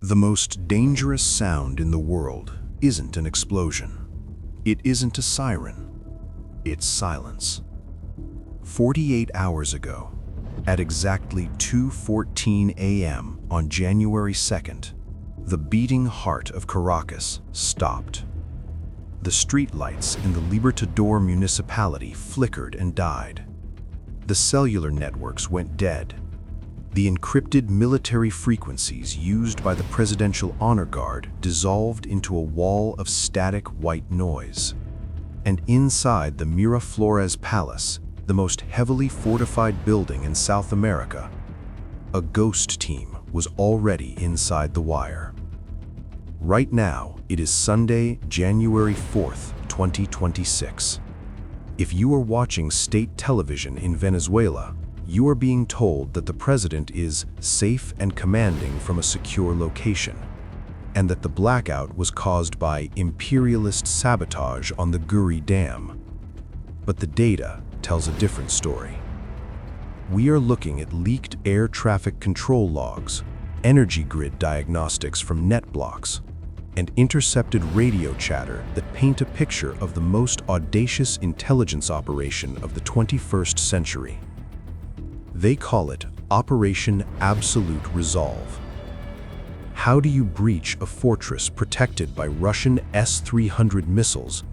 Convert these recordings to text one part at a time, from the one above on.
The most dangerous sound in the world isn't an explosion. It isn't a siren. It's silence. 48 hours ago, at exactly 2:14 a.m. on January 2nd, the beating heart of Caracas stopped. The streetlights in the Libertador municipality flickered and died. The cellular networks went dead. The encrypted military frequencies used by the Presidential Honor Guard dissolved into a wall of static white noise. And inside the Miraflores Palace, the most heavily fortified building in South America, a ghost team was already inside the wire. Right now, it is Sunday, January 4th, 2026. If you are watching state television in Venezuela, you are being told that the president is safe and commanding from a secure location, and that the blackout was caused by imperialist sabotage on the Guri Dam. But the data tells a different story. We are looking at leaked air traffic control logs, energy grid diagnostics from net blocks, and intercepted radio chatter that paint a picture of the most audacious intelligence operation of the 21st century. They call it Operation Absolute Resolve. How do you breach a fortress protected by Russian S-300 missiles,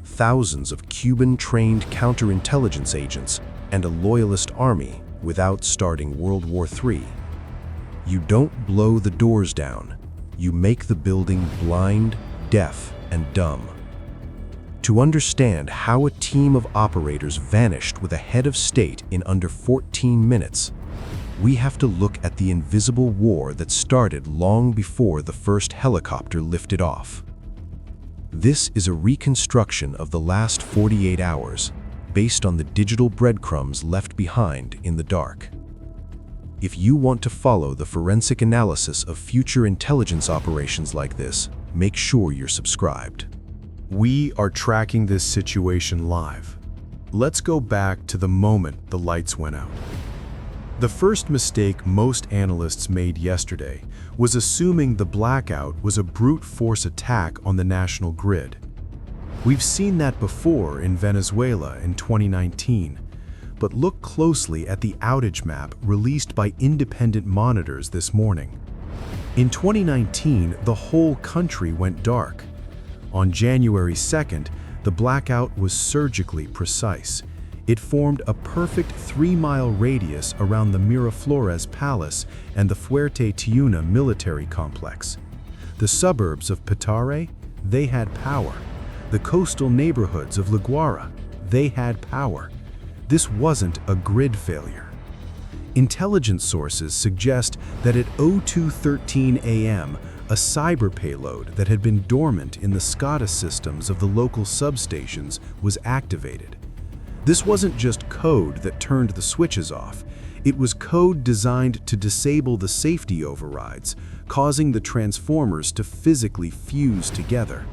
thousands of Cuban-trained counterintelligence agents, and a loyalist army without starting World War III? You don't blow the doors down. You make the building blind, deaf, and dumb. To understand how a team of operators vanished with a head of state in under 14 minutes, we have to look at the invisible war that started long before the first helicopter lifted off. This is a reconstruction of the last 48 hours, based on the digital breadcrumbs left behind in the dark. If you want to follow the forensic analysis of future intelligence operations like this, make sure you're subscribed. We are tracking this situation live. Let's go back to the moment the lights went out. The first mistake most analysts made yesterday was assuming the blackout was a brute force attack on the national grid. We've seen that before in Venezuela in 2019, but look closely at the outage map released by independent monitors this morning. In 2019, the whole country went dark. On January 2nd, the blackout was surgically precise. It formed a perfect 3-mile radius around the Miraflores Palace and the Fuerte Tiuna military complex. The suburbs of Petare, they had power. The coastal neighborhoods of La Guaira, they had power. This wasn't a grid failure. Intelligence sources suggest that at 02:13 a.m., a cyber payload that had been dormant in the SCADA systems of the local substations was activated. This wasn't just code that turned the switches off. It was code designed to disable the safety overrides, causing the transformers to physically fuse together.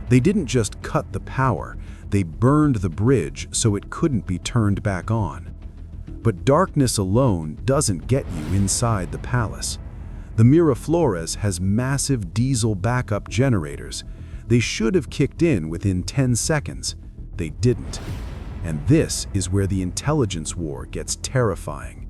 They didn't just cut the power, they burned the bridge so it couldn't be turned back on. But darkness alone doesn't get you inside the palace. The Miraflores has massive diesel backup generators. They should have kicked in within 10 seconds. They didn't. And this is where the intelligence war gets terrifying.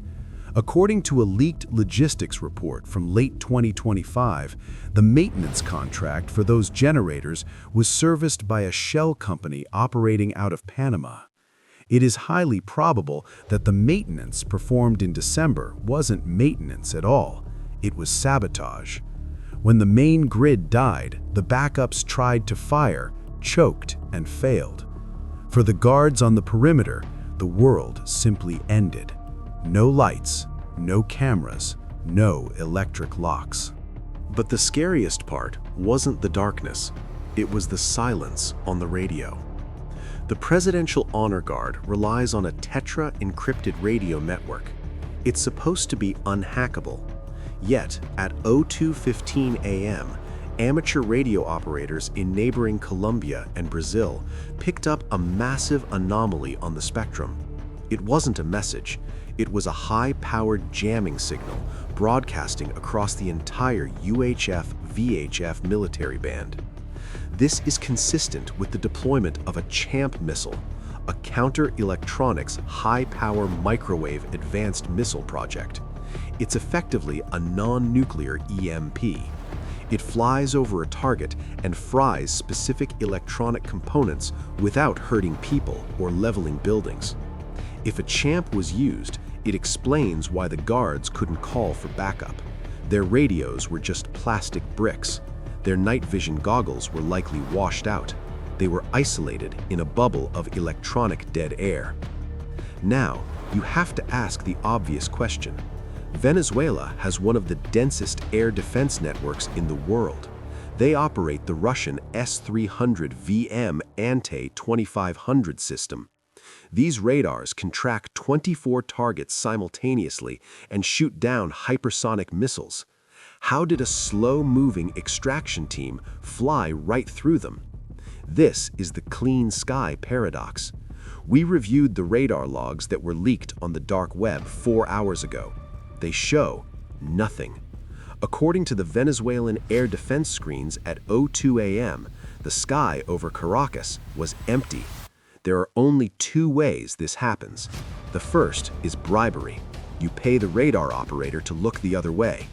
According to a leaked logistics report from late 2025, the maintenance contract for those generators was serviced by a shell company operating out of Panama. It is highly probable that the maintenance performed in December wasn't maintenance at all. It was sabotage. When the main grid died, the backups tried to fire, choked, and failed. For the guards on the perimeter, the world simply ended. No lights, no cameras, no electric locks. But the scariest part wasn't the darkness. It was the silence on the radio. The Presidential Honor Guard relies on a tetra-encrypted radio network. It's supposed to be unhackable. Yet, at 02:15 a.m., amateur radio operators in neighboring Colombia and Brazil picked up a massive anomaly on the spectrum. It wasn't a message. It was a high-powered jamming signal broadcasting across the entire UHF-VHF military band. This is consistent with the deployment of a CHAMP missile, a counter-electronics high-power microwave advanced missile project. It's effectively a non-nuclear EMP. It flies over a target and fries specific electronic components without hurting people or leveling buildings. If a CHAMP was used, it explains why the guards couldn't call for backup. Their radios were just plastic bricks. Their night vision goggles were likely washed out. They were isolated in a bubble of electronic dead air. Now, you have to ask the obvious question. Venezuela has one of the densest air defense networks in the world. They operate the Russian S-300 VM Ante-2500 system. These radars can track 24 targets simultaneously and shoot down hypersonic missiles. How did a slow-moving extraction team fly right through them? This is the clean sky paradox. We reviewed the radar logs that were leaked on the dark web 4 hours ago. They show nothing. According to the Venezuelan air defense screens at 02 a.m., the sky over Caracas was empty. There are only 2 ways this happens. The first is bribery. You pay the radar operator to look the other way.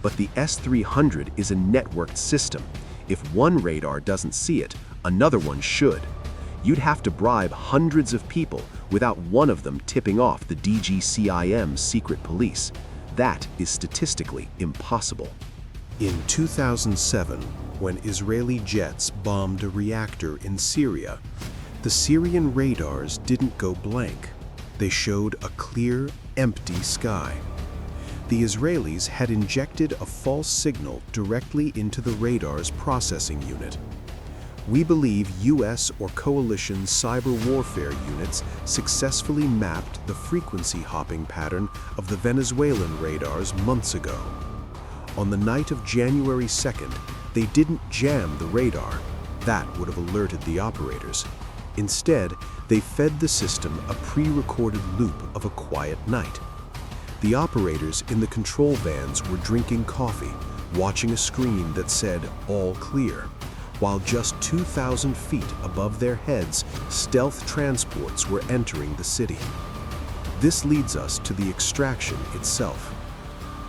But the S-300 is a networked system. If one radar doesn't see it, another one should. You'd have to bribe hundreds of people without one of them tipping off the DGCIM's secret police. That is statistically impossible. In 2007, when Israeli jets bombed a reactor in Syria, the Syrian radars didn't go blank. They showed a clear, empty sky. The Israelis had injected a false signal directly into the radar's processing unit. We believe U.S. or coalition cyber warfare units successfully mapped the frequency hopping pattern of the Venezuelan radars months ago. On the night of January 2nd, they didn't jam the radar. That would have alerted the operators. Instead, they fed the system a pre-recorded loop of a quiet night. The operators in the control vans were drinking coffee, watching a screen that said, "All clear," while just 2,000 feet above their heads, stealth transports were entering the city. This leads us to the extraction itself.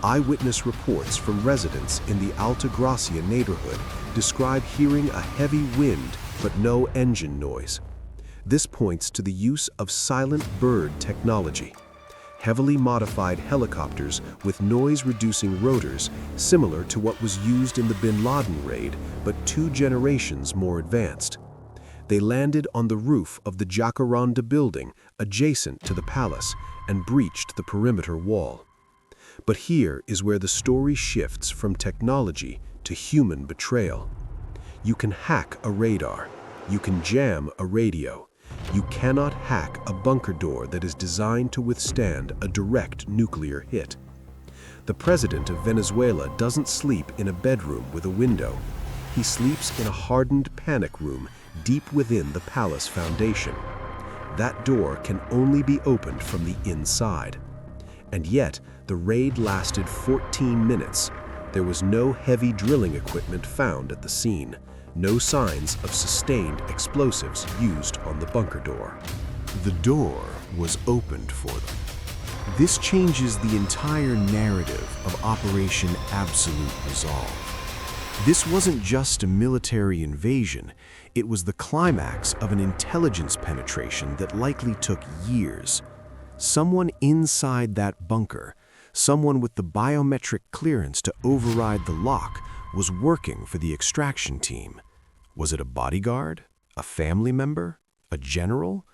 Eyewitness reports from residents in the Alta Gracia neighborhood describe hearing a heavy wind but no engine noise. This points to the use of silent bird technology. Heavily modified helicopters with noise-reducing rotors, similar to what was used in the Bin Laden raid, but 2 generations more advanced. They landed on the roof of the Jacaranda building adjacent to the palace and breached the perimeter wall. But here is where the story shifts from technology to human betrayal. You can hack a radar. You can jam a radio. You cannot hack a bunker door that is designed to withstand a direct nuclear hit. The president of Venezuela doesn't sleep in a bedroom with a window. He sleeps in a hardened panic room deep within the palace foundation. That door can only be opened from the inside. And yet, the raid lasted 14 minutes. There was no heavy drilling equipment found at the scene. No signs of sustained explosives used on the bunker door. The door was opened for them. This changes the entire narrative of Operation Absolute Resolve. This wasn't just a military invasion, it was the climax of an intelligence penetration that likely took years. Someone inside that bunker, someone with the biometric clearance to override the lock, was working for the extraction team. Was it a bodyguard? A family member? A general?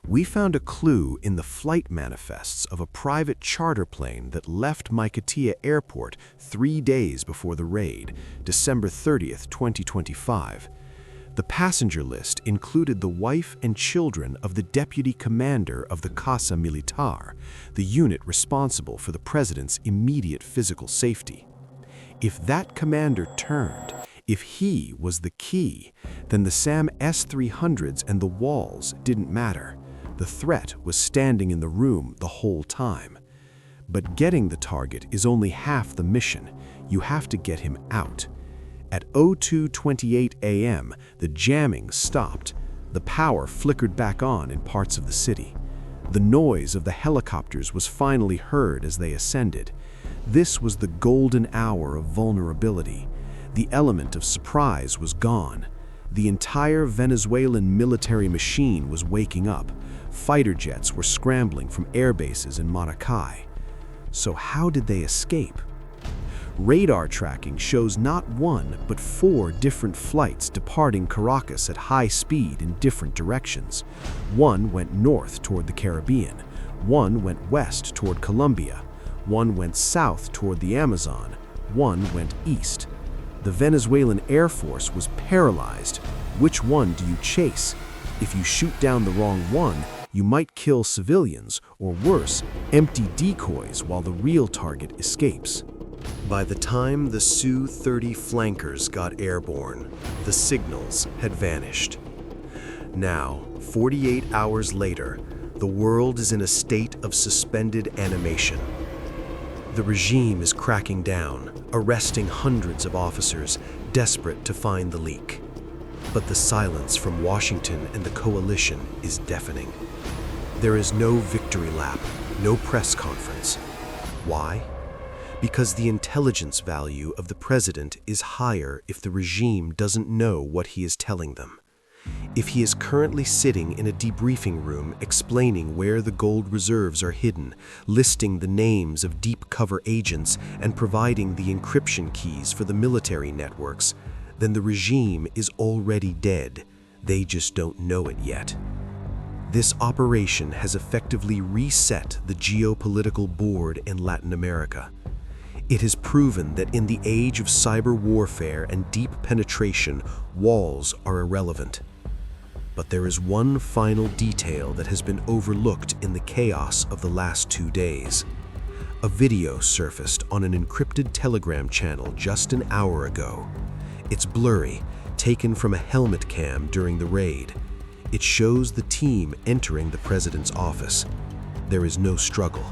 We found a clue in the flight manifests of a private charter plane that left Maiquetía Airport 3 days before the raid, December 30th, 2025. The passenger list included the wife and children of the deputy commander of the Casa Militar, the unit responsible for the president's immediate physical safety. If that commander turned, if he was the key, then the SAM S-300s and the walls didn't matter. The threat was standing in the room the whole time. But getting the target is only half the mission. You have to get him out. At 02:28 a.m., the jamming stopped. The power flickered back on in parts of the city. The noise of the helicopters was finally heard as they ascended. This was the golden hour of vulnerability. The element of surprise was gone. The entire Venezuelan military machine was waking up. Fighter jets were scrambling from air bases in Maracay. So how did they escape? Radar tracking shows not one, but 4 different flights departing Caracas at high speed in different directions. One went north toward the Caribbean. One went west toward Colombia. One went south toward the Amazon. One went east. The Venezuelan Air Force was paralyzed. Which one do you chase? If you shoot down the wrong one, you might kill civilians, or worse, empty decoys while the real target escapes. By the time the Su-30 flankers got airborne, the signals had vanished. Now, 48 hours later, the world is in a state of suspended animation. The regime is cracking down, arresting hundreds of officers, desperate to find the leak. But the silence from Washington and the coalition is deafening. There is no victory lap, no press conference. Why? Because the intelligence value of the president is higher if the regime doesn't know what he is telling them. If he is currently sitting in a debriefing room explaining where the gold reserves are hidden, listing the names of deep cover agents, and providing the encryption keys for the military networks, then the regime is already dead. They just don't know it yet. This operation has effectively reset the geopolitical board in Latin America. It has proven that in the age of cyber warfare and deep penetration, walls are irrelevant. But there is one final detail that has been overlooked in the chaos of the last 2 days. A video surfaced on an encrypted Telegram channel just an hour ago. It's blurry, taken from a helmet cam during the raid. It shows the team entering the president's office. There is no struggle.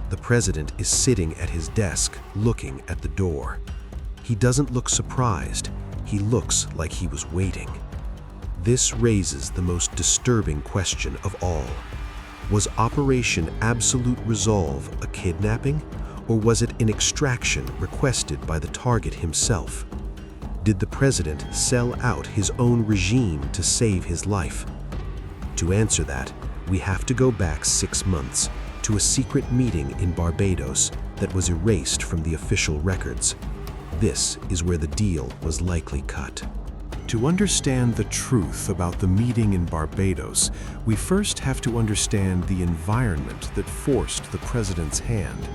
The president is sitting at his desk, looking at the door. He doesn't look surprised. He looks like he was waiting. This raises the most disturbing question of all. Was Operation Absolute Resolve a kidnapping, or was it an extraction requested by the target himself? Did the president sell out his own regime to save his life? To answer that, we have to go back 6 months to a secret meeting in Barbados that was erased from the official records. This is where the deal was likely cut. To understand the truth about the meeting in Barbados, we first have to understand the environment that forced the president's hand.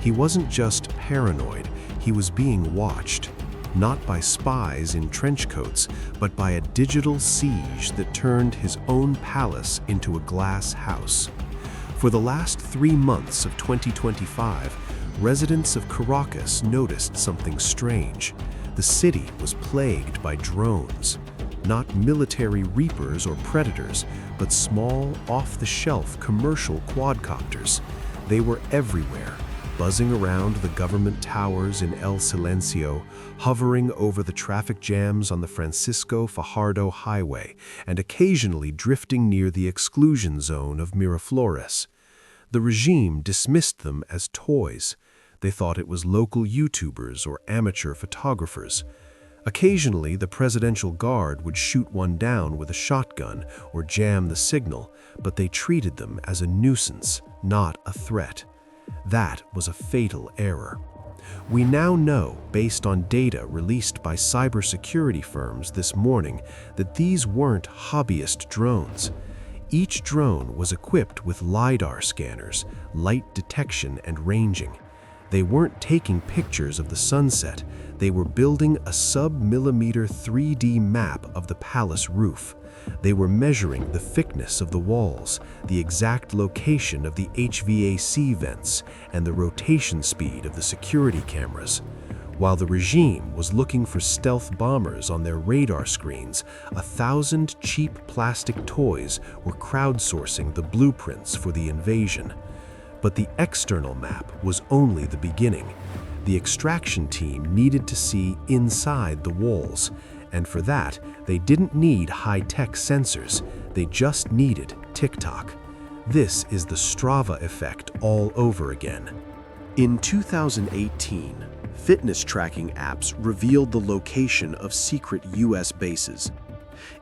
He wasn't just paranoid, he was being watched. Not by spies in trench coats, but by a digital siege that turned his own palace into a glass house. For the last 3 months of 2025, residents of Caracas noticed something strange. The city was plagued by drones. Not military reapers or predators, but small, off-the-shelf commercial quadcopters. They were everywhere, buzzing around the government towers in El Silencio, hovering over the traffic jams on the Francisco Fajardo Highway, and occasionally drifting near the exclusion zone of Miraflores. The regime dismissed them as toys. They thought it was local YouTubers or amateur photographers. Occasionally, the presidential guard would shoot one down with a shotgun or jam the signal, but they treated them as a nuisance, not a threat. That was a fatal error. We now know, based on data released by cybersecurity firms this morning, that these weren't hobbyist drones. Each drone was equipped with LiDAR scanners, light detection and ranging. They weren't taking pictures of the sunset, they were building a sub-millimeter 3D map of the palace roof. They were measuring the thickness of the walls, the exact location of the HVAC vents, and the rotation speed of the security cameras. While the regime was looking for stealth bombers on their radar screens, 1,000 cheap plastic toys were crowdsourcing the blueprints for the invasion. But the external map was only the beginning. The extraction team needed to see inside the walls, and for that, they didn't need high-tech sensors, they just needed TikTok. This is the Strava effect all over again. In 2018, fitness tracking apps revealed the location of secret US bases.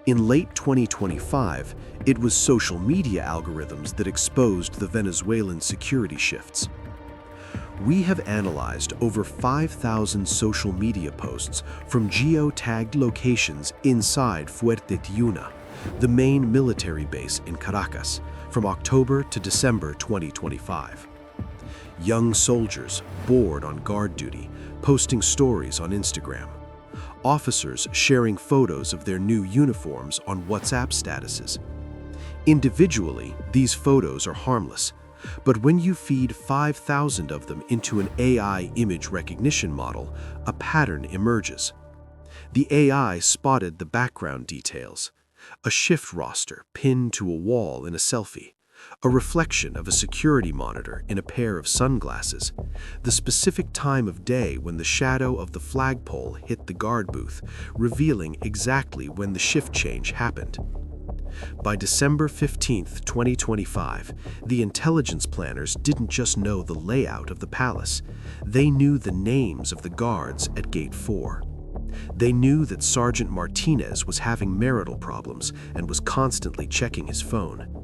In late 2025, it was social media algorithms that exposed the Venezuelan security shifts. We have analyzed over 5,000 social media posts from geo-tagged locations inside Fuerte Tiuna, the main military base in Caracas, from October to December 2025. Young soldiers bored on guard duty, posting stories on Instagram. Officers sharing photos of their new uniforms on WhatsApp statuses. Individually, these photos are harmless, but when you feed 5,000 of them into an AI image recognition model, a pattern emerges. The AI spotted the background details: a shift roster pinned to a wall in a selfie, a reflection of a security monitor in a pair of sunglasses, the specific time of day when the shadow of the flagpole hit the guard booth, revealing exactly when the shift change happened. By December 15, 2025, the intelligence planners didn't just know the layout of the palace, they knew the names of the guards at Gate 4. They knew that Sergeant Martinez was having marital problems and was constantly checking his phone.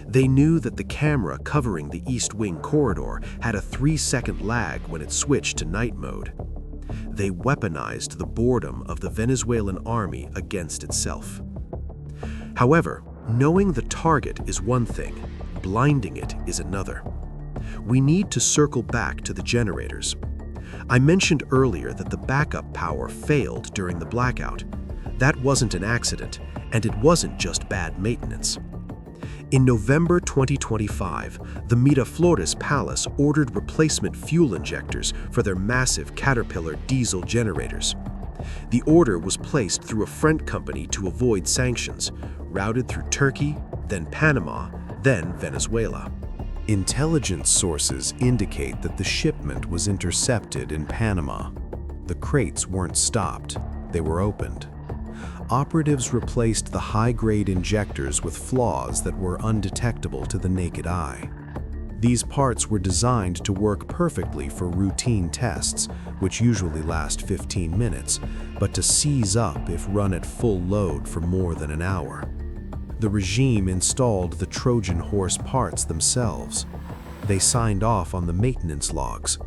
They knew that the camera covering the East Wing corridor had a 3-second lag when it switched to night mode. They weaponized the boredom of the Venezuelan army against itself. However, knowing the target is one thing, blinding it is another. We need to circle back to the generators. I mentioned earlier that the backup power failed during the blackout. That wasn't an accident, and it wasn't just bad maintenance. In November 2025, the Miraflores Palace ordered replacement fuel injectors for their massive Caterpillar diesel generators. The order was placed through a front company to avoid sanctions, routed through Turkey, then Panama, then Venezuela. Intelligence sources indicate that the shipment was intercepted in Panama. The crates weren't stopped, they were opened. Operatives replaced the high-grade injectors with flaws that were undetectable to the naked eye. These parts were designed to work perfectly for routine tests, which usually last 15 minutes, but to seize up if run at full load for more than an hour. The regime installed the Trojan horse parts themselves. They signed off on the maintenance logs.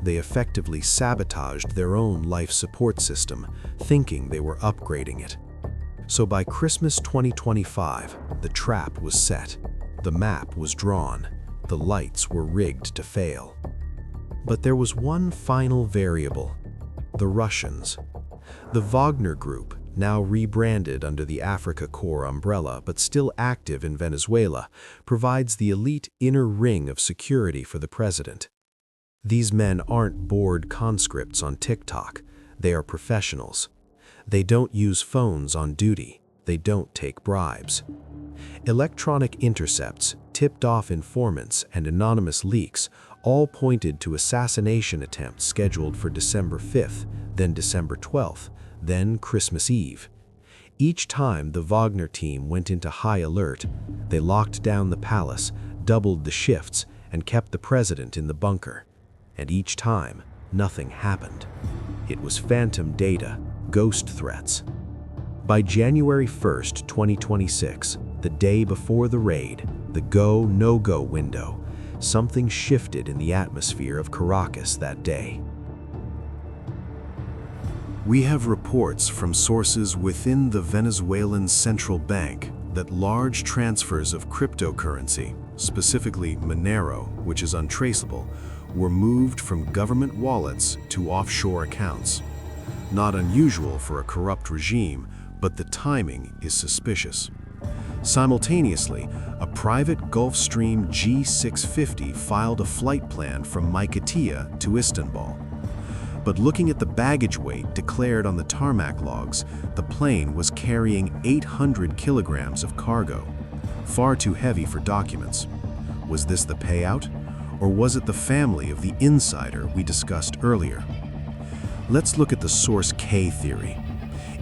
They effectively sabotaged their own life support system, thinking they were upgrading it. So by Christmas 2025, the trap was set. The map was drawn. The lights were rigged to fail. But there was one final variable: the Russians. The Wagner Group, now rebranded under the Africa Corps umbrella but still active in Venezuela, provides the elite inner ring of security for the president. These men aren't bored conscripts on TikTok. They are professionals. They don't use phones on duty. They don't take bribes. Electronic intercepts, tipped-off informants, and anonymous leaks all pointed to assassination attempts scheduled for December 5th, then December 12th, then Christmas Eve. Each time the Wagner team went into high alert, they locked down the palace, doubled the shifts, and kept the president in the bunker. And each time, nothing happened. It was phantom data, ghost threats. By January 1st, 2026, the day before the raid, the go-no-go window, something shifted in the atmosphere of Caracas that day. We have reports from sources within the Venezuelan central bank that large transfers of cryptocurrency, specifically Monero, which is untraceable, were moved from government wallets to offshore accounts. Not unusual for a corrupt regime, but the timing is suspicious. Simultaneously, a private Gulfstream G650 filed a flight plan from Mykotia to Istanbul. But looking at the baggage weight declared on the tarmac logs, the plane was carrying 800 kilograms of cargo, far too heavy for documents. Was this the payout? Or was it the family of the insider we discussed earlier? Let's look at the source K theory.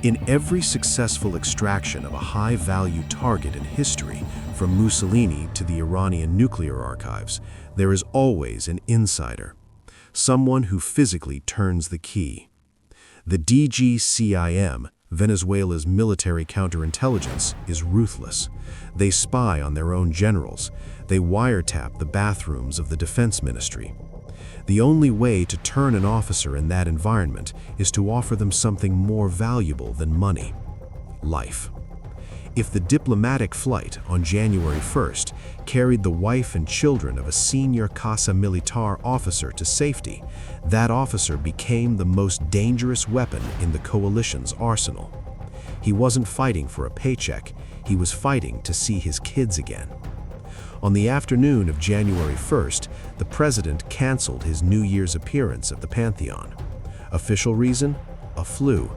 In every successful extraction of a high-value target in history, from Mussolini to the Iranian nuclear archives, there is always an insider, someone who physically turns the key. The DGCIM, Venezuela's military counterintelligence, is ruthless. They spy on their own generals. They wiretap the bathrooms of the defense ministry. The only way to turn an officer in that environment is to offer them something more valuable than money: life. If the diplomatic flight on January 1st carried the wife and children of a senior Casa Militar officer to safety, that officer became the most dangerous weapon in the coalition's arsenal. He wasn't fighting for a paycheck, he was fighting to see his kids again. On the afternoon of January 1st, the president canceled his New Year's appearance at the Pantheon. Official reason? A flu.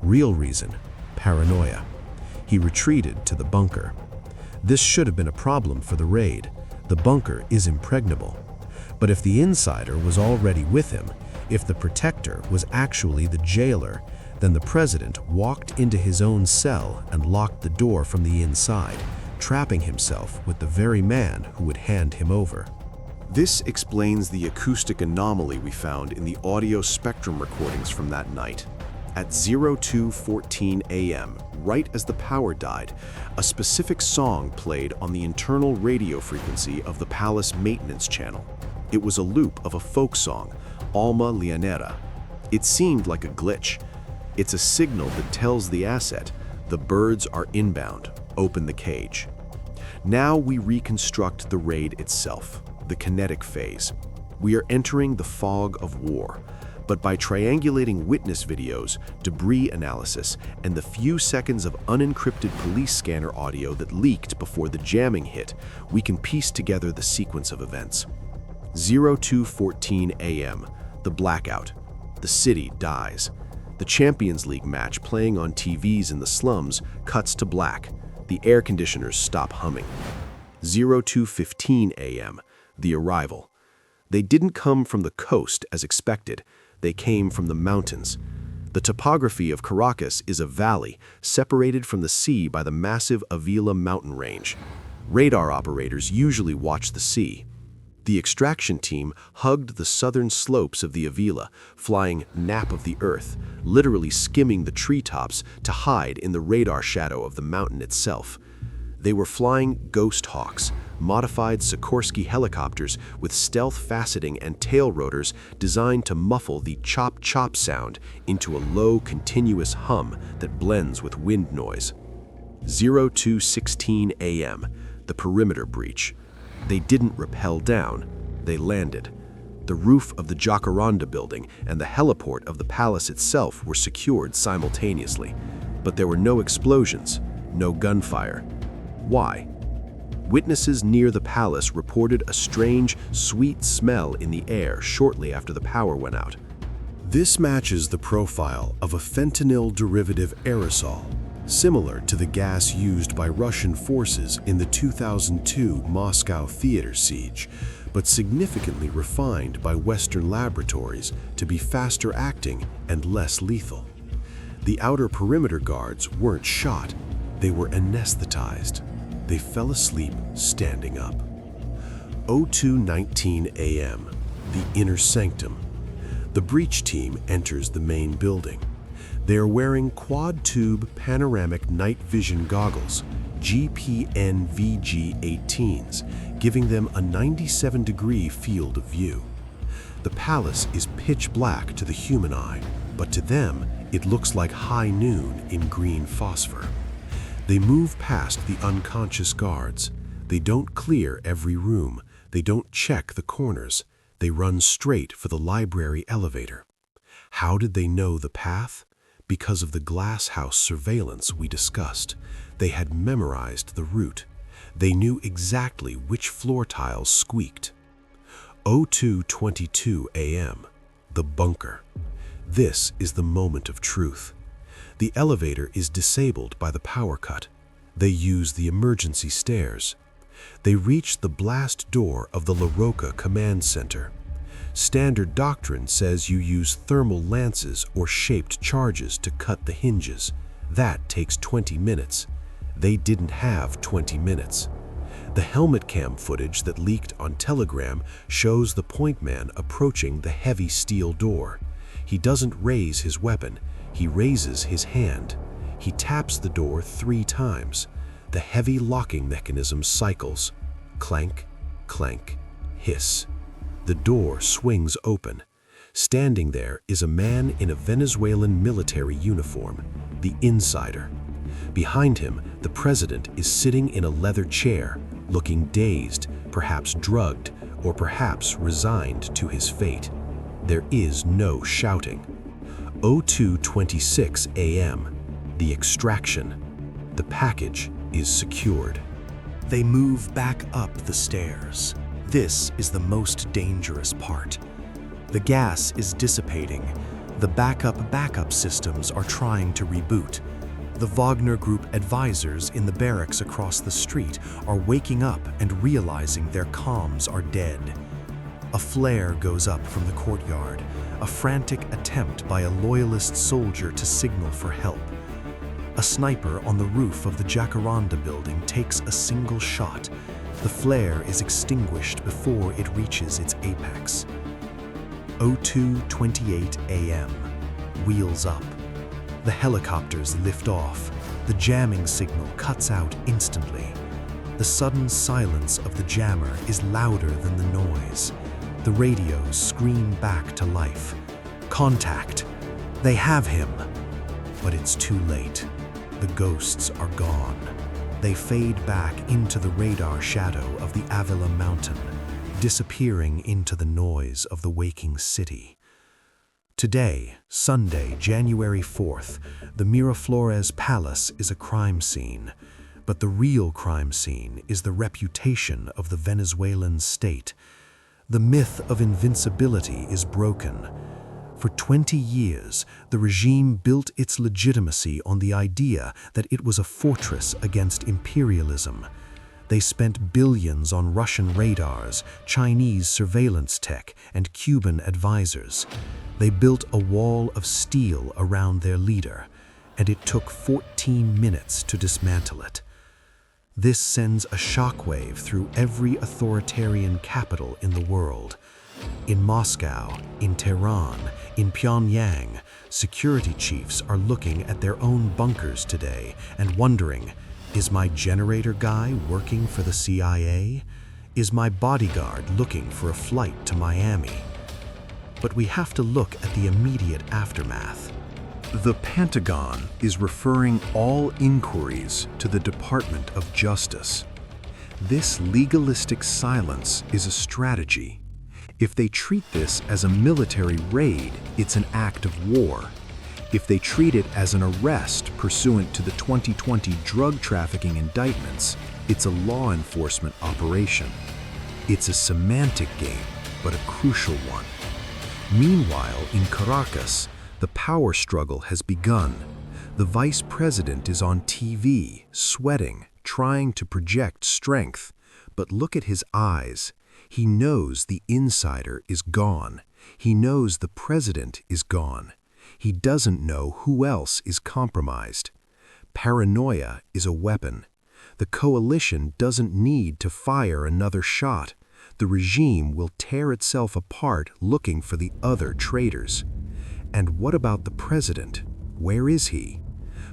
Real reason? Paranoia. He retreated to the bunker. This should have been a problem for the raid. The bunker is impregnable. But if the insider was already with him, if the protector was actually the jailer, then the president walked into his own cell and locked the door from the inside, trapping himself with the very man who would hand him over. This explains the acoustic anomaly we found in the audio spectrum recordings from that night. At 02:14 a.m., right as the power died, a specific song played on the internal radio frequency of the palace maintenance channel. It was a loop of a folk song, Alma Llanera. It seemed like a glitch. It's a signal that tells the asset, the birds are inbound, open the cage. Now we reconstruct the raid itself, the kinetic phase. We are entering the fog of war. But by triangulating witness videos, debris analysis, and the few seconds of unencrypted police scanner audio that leaked before the jamming hit, we can piece together the sequence of events. 02:14 a.m., the blackout. The city dies. The Champions League match playing on TVs in the slums cuts to black. The air conditioners stop humming. 02:15 a.m., the arrival. They didn't come from the coast as expected. They came from the mountains. The topography of Caracas is a valley separated from the sea by the massive Avila mountain range. Radar operators usually watch the sea. The extraction team hugged the southern slopes of the Avila, flying nap of the earth, literally skimming the treetops to hide in the radar shadow of the mountain itself. They were flying Ghost Hawks, modified Sikorsky helicopters with stealth faceting and tail rotors designed to muffle the chop-chop sound into a low, continuous hum that blends with wind noise. 02:16 a.m., the perimeter breach. They didn't rappel down, they landed. The roof of the Jacaranda building and the heliport of the palace itself were secured simultaneously, but there were no explosions, no gunfire. Why? Witnesses near the palace reported a strange, sweet smell in the air shortly after the power went out. This matches the profile of a fentanyl derivative aerosol, similar to the gas used by Russian forces in the 2002 Moscow theater siege, but significantly refined by Western laboratories to be faster acting and less lethal. The outer perimeter guards weren't shot, they were anesthetized. They fell asleep standing up. 02:19 a.m., the inner sanctum. The breach team enters the main building. They are wearing quad-tube panoramic night vision goggles, GPNVG-18s, giving them a 97-degree field of view. The palace is pitch black to the human eye, but to them, it looks like high noon in green phosphor. They move past the unconscious guards. They don't clear every room. They don't check the corners. They run straight for the library elevator. How did they know the path? Because of the glass house surveillance we discussed. They had memorized the route. They knew exactly which floor tiles squeaked. 02:22 a.m., the bunker. This is the moment of truth. The elevator is disabled by the power cut. They use the emergency stairs. They reached the blast door of the La Roca command center. Standard doctrine says you use thermal lances or shaped charges to cut the hinges. That takes 20 minutes. They didn't have 20 minutes. The helmet cam footage that leaked on Telegram shows the point man approaching the heavy steel door. He doesn't raise his weapon, he raises his hand. He taps the door 3 times. The heavy locking mechanism cycles. Clank, clank, hiss. The door swings open. Standing there is a man in a Venezuelan military uniform, the insider. Behind him, the president is sitting in a leather chair, looking dazed, perhaps drugged, or perhaps resigned to his fate. There is no shouting. 02:26 a.m. The extraction. The package is secured. They move back up the stairs. This is the most dangerous part. The gas is dissipating. The backup systems are trying to reboot. The Wagner Group advisors in the barracks across the street are waking up and realizing their comms are dead. A flare goes up from the courtyard, a frantic attempt by a loyalist soldier to signal for help. A sniper on the roof of the Jacaranda building takes a single shot. The flare is extinguished before it reaches its apex. 02:28 a.m. Wheels up. The helicopters lift off. The jamming signal cuts out instantly. The sudden silence of the jammer is louder than the noise. The radios scream back to life. Contact! They have him! But it's too late. The ghosts are gone. They fade back into the radar shadow of the Avila Mountain, disappearing into the noise of the waking city. Today, Sunday, January 4th, the Miraflores Palace is a crime scene. But the real crime scene is the reputation of the Venezuelan state. The myth of invincibility is broken. For 20 years, the regime built its legitimacy on the idea that it was a fortress against imperialism. They spent billions on Russian radars, Chinese surveillance tech, and Cuban advisors. They built a wall of steel around their leader, and it took 14 minutes to dismantle it. This sends a shockwave through every authoritarian capital in the world. In Moscow, in Tehran, in Pyongyang, security chiefs are looking at their own bunkers today and wondering, is my generator guy working for the CIA? Is my bodyguard looking for a flight to Miami? But we have to look at the immediate aftermath. The Pentagon is referring all inquiries to the Department of Justice. This legalistic silence is a strategy. If they treat this as a military raid, it's an act of war. If they treat it as an arrest pursuant to the 2020 drug trafficking indictments, it's a law enforcement operation. It's a semantic game, but a crucial one. Meanwhile, in Caracas, the power struggle has begun. The vice president is on TV, sweating, trying to project strength. But look at his eyes. He knows the insider is gone. He knows the president is gone. He doesn't know who else is compromised. Paranoia is a weapon. The coalition doesn't need to fire another shot. The regime will tear itself apart looking for the other traitors. And what about the president? Where is he?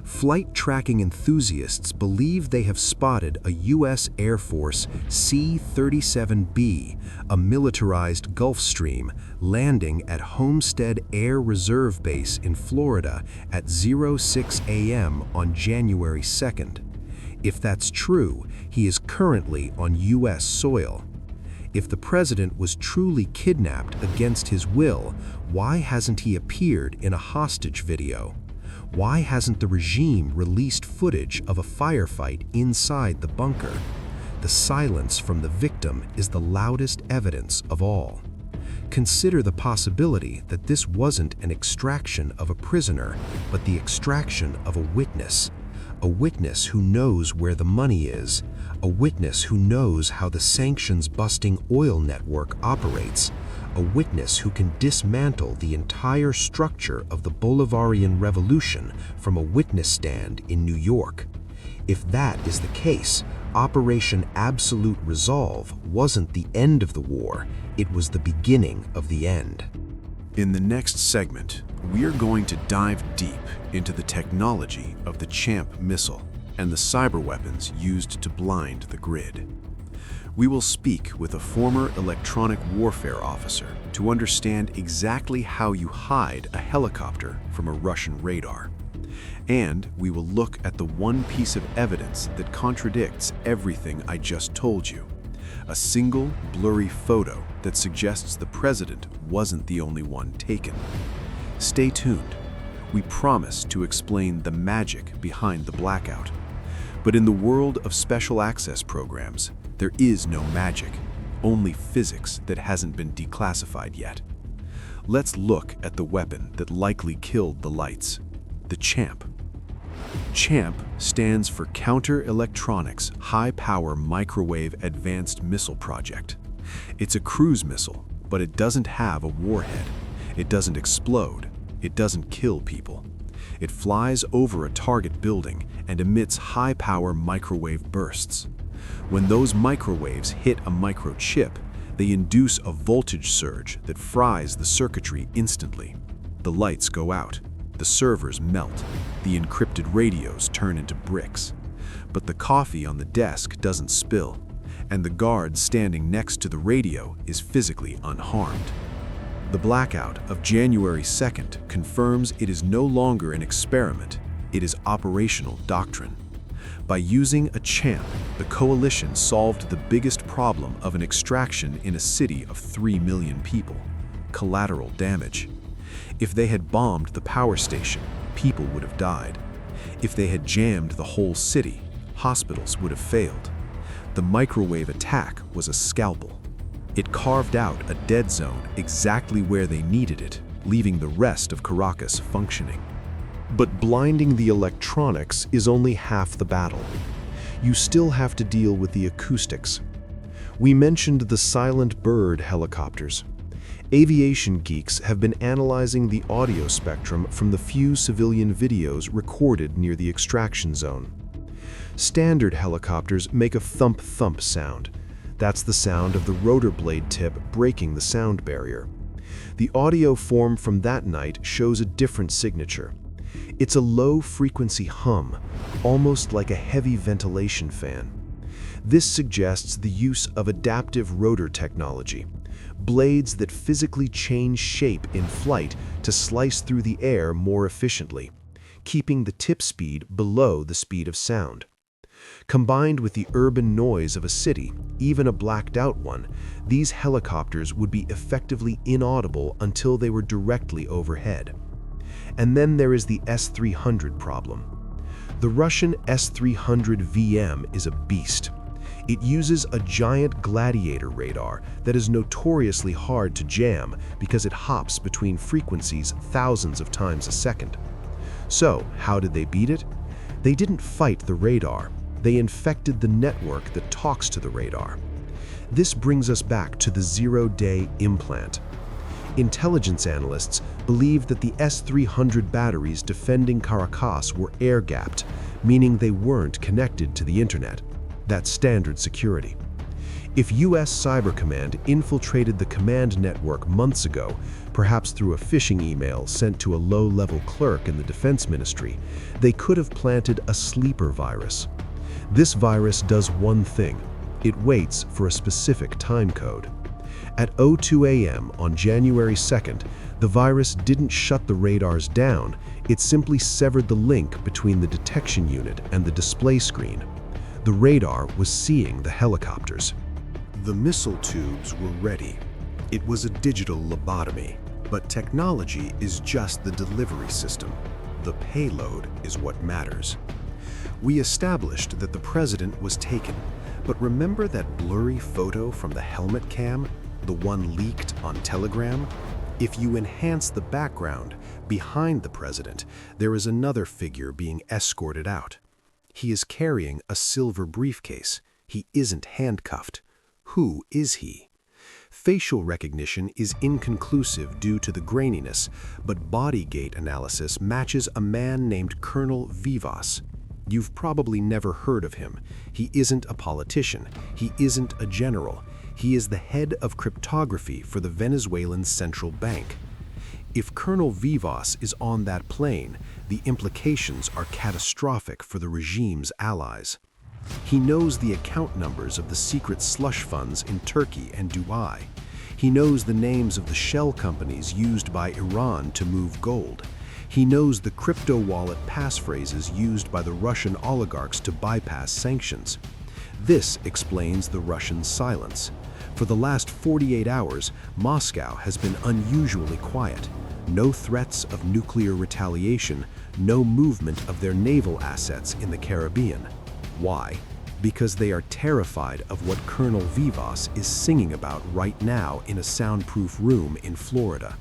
Flight tracking enthusiasts believe they have spotted a U.S. Air Force C-37B, a militarized Gulfstream, landing at Homestead Air Reserve Base in Florida at 06 a.m. on January 2nd. If that's true, he is currently on U.S. soil. If the president was truly kidnapped against his will, why hasn't he appeared in a hostage video? Why hasn't the regime released footage of a firefight inside the bunker? The silence from the victim is the loudest evidence of all. Consider the possibility that this wasn't an extraction of a prisoner, but the extraction of a witness a witness who knows where the money is, a witness who knows how the sanctions-busting oil network operates, a witness who can dismantle the entire structure of the Bolivarian Revolution from a witness stand in New York. If that is the case, Operation Absolute Resolve wasn't the end of the war, it was the beginning of the end. In the next segment, we are going to dive deep into the technology of the CHAMP missile and the cyber weapons used to blind the grid. We will speak with a former electronic warfare officer to understand exactly how you hide a helicopter from a Russian radar. And we will look at the one piece of evidence that contradicts everything I just told you. A single blurry photo that suggests the president wasn't the only one taken. Stay tuned. We promise to explain the magic behind the blackout. But in the world of special access programs, there is no magic, only physics that hasn't been declassified yet. Let's look at the weapon that likely killed the lights, the CHAMP. CHAMP stands for Counter Electronics High-Power Microwave Advanced Missile Project. It's a cruise missile, but it doesn't have a warhead. It doesn't explode. It doesn't kill people. It flies over a target building and emits high-power microwave bursts. When those microwaves hit a microchip, they induce a voltage surge that fries the circuitry instantly. The lights go out. The servers melt, the encrypted radios turn into bricks. But the coffee on the desk doesn't spill, and the guard standing next to the radio is physically unharmed. The blackout of January 2nd confirms it is no longer an experiment, it is operational doctrine. By using a CHAMP, the coalition solved the biggest problem of an extraction in a city of 3 million people: collateral damage. If they had bombed the power station, people would have died. If they had jammed the whole city, hospitals would have failed. The microwave attack was a scalpel. It carved out a dead zone exactly where they needed it, leaving the rest of Caracas functioning. But blinding the electronics is only half the battle. You still have to deal with the acoustics. We mentioned the silent bird helicopters. Aviation geeks have been analyzing the audio spectrum from the few civilian videos recorded near the extraction zone. Standard helicopters make a thump-thump sound. That's the sound of the rotor blade tip breaking the sound barrier. The audio form from that night shows a different signature. It's a low-frequency hum, almost like a heavy ventilation fan. This suggests the use of adaptive rotor technology, blades that physically change shape in flight to slice through the air more efficiently, keeping the tip speed below the speed of sound. Combined with the urban noise of a city, even a blacked-out one, these helicopters would be effectively inaudible until they were directly overhead. And then there is the S-300 problem. The Russian S-300 VM is a beast. It uses a giant gladiator radar that is notoriously hard to jam because it hops between frequencies thousands of times a second. So, how did they beat it? They didn't fight the radar. They infected the network that talks to the radar. This brings us back to the zero-day implant. Intelligence analysts believe that the S-300 batteries defending Caracas were air-gapped, meaning they weren't connected to the internet. That's standard security. If US Cyber Command infiltrated the command network months ago, perhaps through a phishing email sent to a low-level clerk in the Defense Ministry, they could have planted a sleeper virus. This virus does one thing. It waits for a specific time code. At 02 a.m. on January 2nd, the virus didn't shut the radars down, it simply severed the link between the detection unit and the display screen. The radar was seeing the helicopters. The missile tubes were ready. It was a digital lobotomy, but technology is just the delivery system. The payload is what matters. We established that the president was taken, but remember that blurry photo from the helmet cam? The one leaked on Telegram? If you enhance the background, behind the president, there is another figure being escorted out. He is carrying a silver briefcase. He isn't handcuffed. Who is he? Facial recognition is inconclusive due to the graininess, but body gait analysis matches a man named Colonel Vivas. You've probably never heard of him. He isn't a politician. He isn't a general. He is the head of cryptography for the Venezuelan central bank. If Colonel Vivas is on that plane, the implications are catastrophic for the regime's allies. He knows the account numbers of the secret slush funds in Turkey and Dubai. He knows the names of the shell companies used by Iran to move gold. He knows the crypto wallet passphrases used by the Russian oligarchs to bypass sanctions. This explains the Russian silence. For the last 48 hours, Moscow has been unusually quiet. No threats of nuclear retaliation, no movement of their naval assets in the Caribbean. Why? Because they are terrified of what Colonel Vivas is singing about right now in a soundproof room in Florida.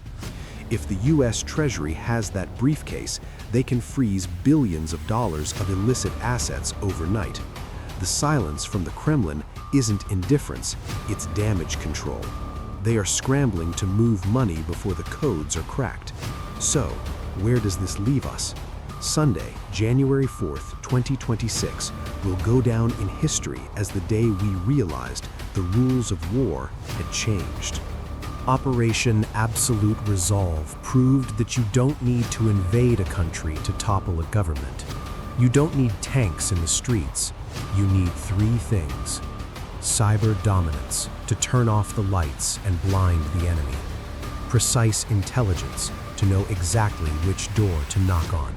If the U.S. Treasury has that briefcase, they can freeze billions of dollars of illicit assets overnight. The silence from the Kremlin isn't indifference, it's damage control. They are scrambling to move money before the codes are cracked. So, where does this leave us? Sunday, January 4th, 2026, will go down in history as the day we realized the rules of war had changed. Operation Absolute Resolve proved that you don't need to invade a country to topple a government. You don't need tanks in the streets. You need three things: cyber dominance to turn off the lights and blind the enemy, precise intelligence to know exactly which door to knock on,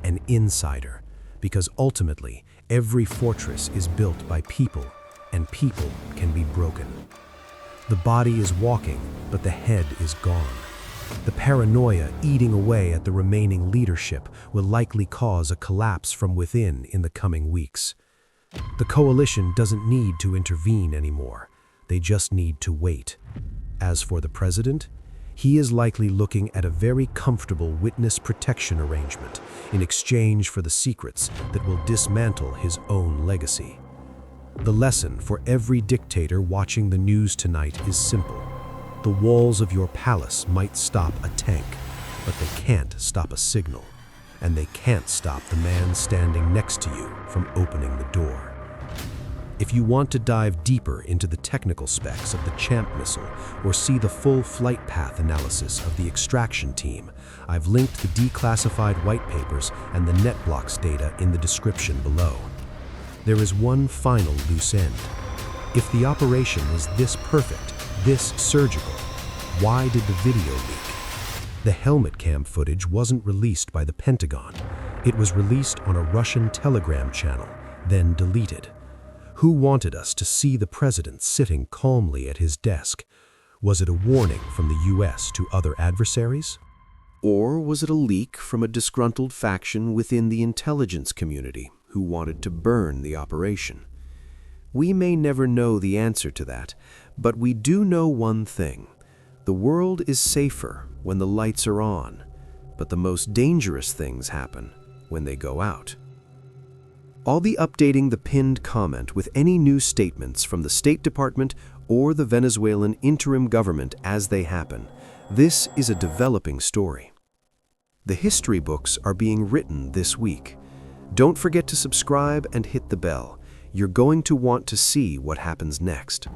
an insider, because ultimately every fortress is built by people, and people can be broken. The body is walking, but the head is gone. The paranoia eating away at the remaining leadership will likely cause a collapse from within in the coming weeks. The coalition doesn't need to intervene anymore. They just need to wait. As for the president, he is likely looking at a very comfortable witness protection arrangement in exchange for the secrets that will dismantle his own legacy. The lesson for every dictator watching the news tonight is simple. The walls of your palace might stop a tank, but they can't stop a signal, and they can't stop the man standing next to you from opening the door. If you want to dive deeper into the technical specs of the Champ missile or see the full flight path analysis of the extraction team, I've linked the declassified white papers and the NetBlocks data in the description below. There is one final loose end. If the operation was this perfect, this surgical, why did the video leak? The helmet cam footage wasn't released by the Pentagon. It was released on a Russian Telegram channel, then deleted. Who wanted us to see the president sitting calmly at his desk? Was it a warning from the US to other adversaries? Or was it a leak from a disgruntled faction within the intelligence community who wanted to burn the operation? We may never know the answer to that, but we do know one thing. The world is safer when the lights are on, but the most dangerous things happen when they go out. I'll be updating the pinned comment with any new statements from the State Department or the Venezuelan interim government as they happen. This is a developing story. The history books are being written this week. Don't forget to subscribe and hit the bell. You're going to want to see what happens next.